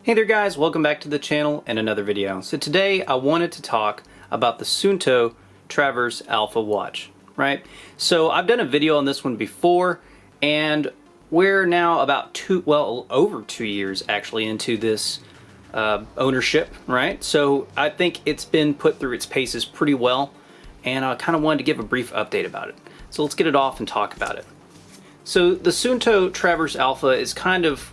Hey there guys, welcome back to the channel and another video. So today I wanted to talk about the Suunto Traverse Alpha watch, right? So I've done a video on this one before and we're now about over 2 years actually into this ownership, right? So I think it's been put through its paces pretty well and I kind of wanted to give a brief update about it. So let's get it off and talk about it. So the Suunto Traverse Alpha is kind of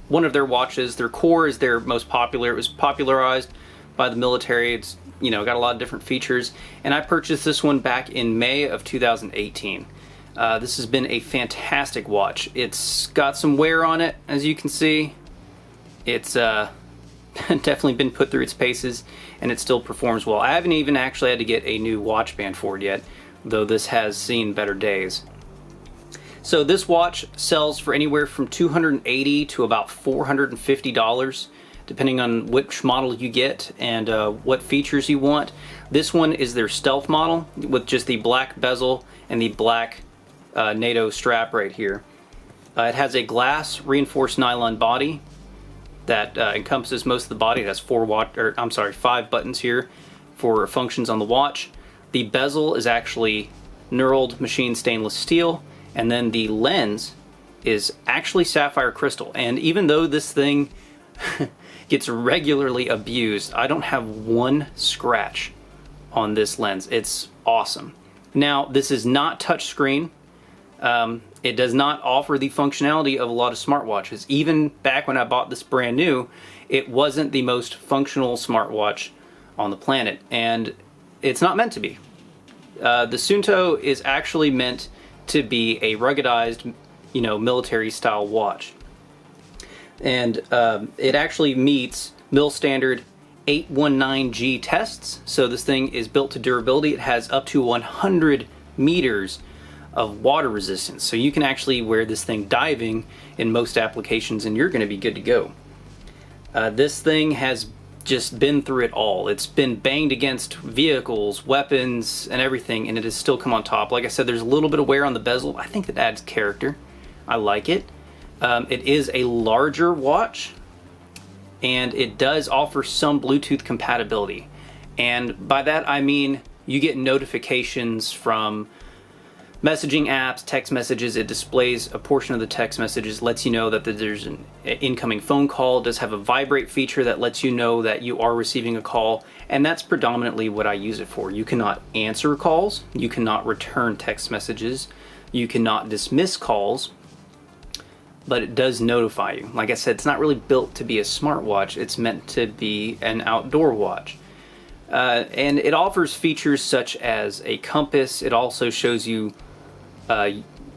one of their watches. Their core is their most popular. It was popularized by the military. It's, you know, got a lot of different features. And I purchased this one back in May of 2018. This has been a fantastic watch. It's got some wear on it, as you can see. It's definitely been put through its paces, and it still performs well. I haven't even actually had to get a new watch band for it yet, though this has seen better days. So this watch sells for anywhere from $280 to about $450, depending on which model you get and what features you want. This one is their stealth model with just the black bezel and the black NATO strap right here. It has a glass reinforced nylon body that encompasses most of the body. It has 5 buttons here for functions on the watch. The bezel is actually knurled machined stainless steel. And then the lens is actually sapphire crystal. And even though this thing gets regularly abused, I don't have one scratch on this lens. It's awesome. Now, this is not touchscreen. It does not offer the functionality of a lot of smartwatches. Even back when I bought this brand new, it wasn't the most functional smartwatch on the planet. And it's not meant to be. The Suunto is actually meant to be a ruggedized, you know, military style watch. And it actually meets mil standard 819G tests. So this thing is built to durability. It has up to 100 meters of water resistance. So you can actually wear this thing diving in most applications and you're gonna be good to go. This thing has just been through it all. It's been banged against vehicles, weapons, and everything, and it has still come on top. Like I said, there's a little bit of wear on the bezel. I think that adds character. I like it. It is a larger watch, and it does offer some Bluetooth compatibility. And by that I mean you get notifications from messaging apps, text messages. It displays a portion of the text messages, lets you know that there's an incoming phone call. It does have a vibrate feature that lets you know that you are receiving a call, and that's predominantly what I use it for. You cannot answer calls, you cannot return text messages, you cannot dismiss calls, but it does notify you. Like I said, it's not really built to be a smartwatch, it's meant to be an outdoor watch. And it offers features such as a compass. It also shows you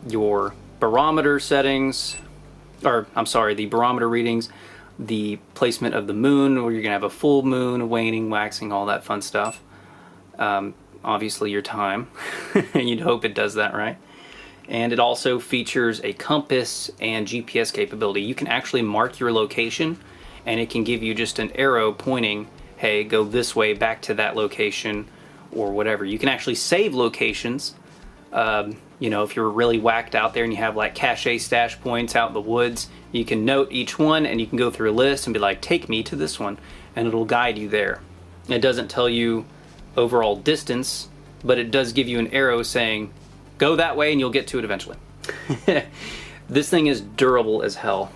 your barometer settings, or I'm sorry, the barometer readings, the placement of the moon, where you're gonna have a full moon, waning, waxing, all that fun stuff. Obviously your time, you'd hope it does that, right? And it also features a compass and GPS capability. You can actually mark your location and it can give you just an arrow pointing, hey, go this way back to that location or whatever. You can actually save locations. You know, if you're really whacked out there and you have like cache stash points out in the woods, you can note each one and you can go through a list and be like, take me to this one, and it'll guide you there. It doesn't tell you overall distance, but it does give you an arrow saying, go that way and you'll get to it eventually. This thing is durable as hell.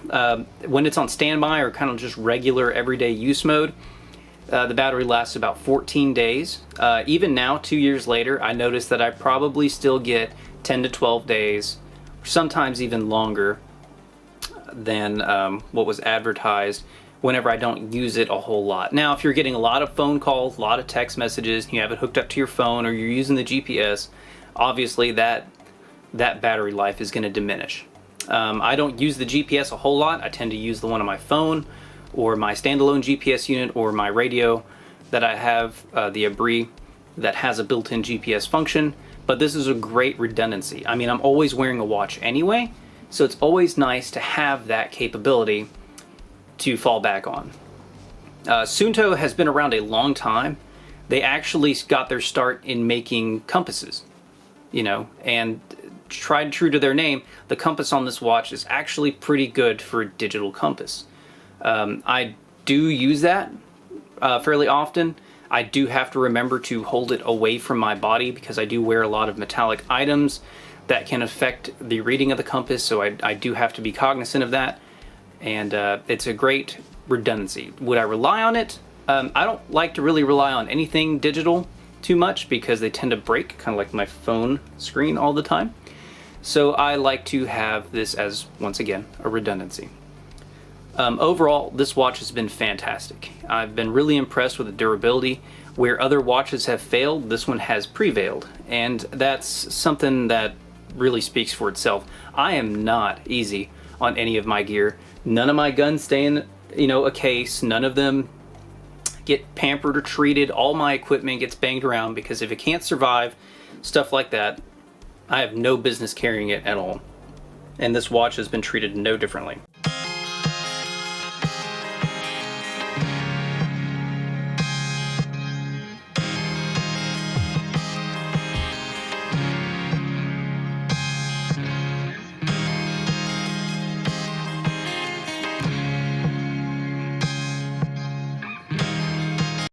When it's on standby or kind of just regular everyday use mode, the battery lasts about 14 days. Even now, 2 years later, I noticed that I probably still get 10 to 12 days, sometimes even longer than what was advertised whenever I don't use it a whole lot. Now, if you're getting a lot of phone calls, a lot of text messages, you have it hooked up to your phone or you're using the GPS, obviously that battery life is going to diminish. I don't use the GPS a whole lot. I tend to use the one on my phone or my standalone GPS unit or my radio that I have, the Abri, that has a built-in GPS function. But this is a great redundancy. I mean, I'm always wearing a watch anyway, so it's always nice to have that capability to fall back on. Suunto has been around a long time. They actually got their start in making compasses, you know, and tried true to their name, the compass on this watch is actually pretty good for a digital compass. I do use that fairly often. I do have to remember to hold it away from my body because I do wear a lot of metallic items that can affect the reading of the compass, so I do have to be cognizant of that. And it's a great redundancy. Would I rely on it? I don't like to really rely on anything digital too much because they tend to break, kind of like my phone screen all the time. So I like to have this as, once again, a redundancy. Overall, this watch has been fantastic. I've been really impressed with the durability. Where other watches have failed, this one has prevailed, and that's something that really speaks for itself. I am not easy on any of my gear. None of my guns stay in, a case. None of them get pampered or treated. All my equipment gets banged around because if it can't survive stuff like that, I have no business carrying it at all. And this watch has been treated no differently.